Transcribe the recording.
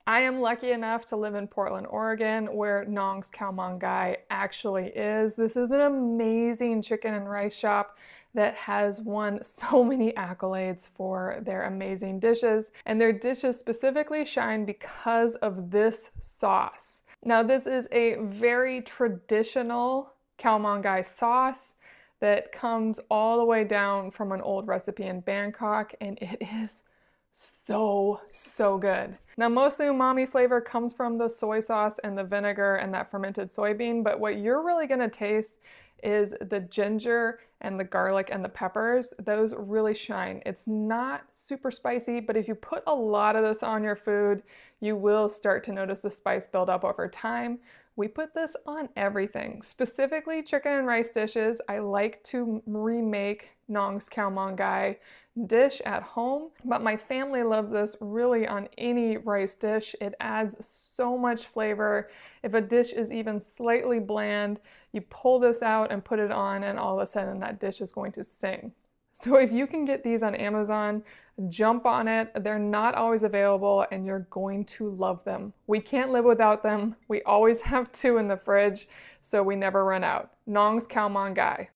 I am lucky enough to live in Portland, Oregon, where Nong's Khao actually is. This is an amazing chicken and rice shop that has won so many accolades for their amazing dishes, and their dishes specifically shine because of this sauce. Now, this is a very traditional Khao sauce that comes all the way down from an old recipe in Bangkok, and it is so good. Now, most of the umami flavor comes from the soy sauce and the vinegar and that fermented soybean, but what you're really gonna taste is the ginger and the garlic and the peppers. Those really shine. It's not super spicy, but if you put a lot of this on your food, you will start to notice the spice build up over time. We put this on everything, specifically chicken and rice dishes. I like to remake Nong's Khao dish at home, but my family loves this really on any rice dish. It adds so much flavor. If a dish is even slightly bland, you pull this out and put it on, and all of a sudden that dish is going to sing. So if you can get these on Amazon, jump on it. They're not always available, and you're going to love them. We can't live without them. We always have 2 in the fridge, so we never run out. Nong's Khao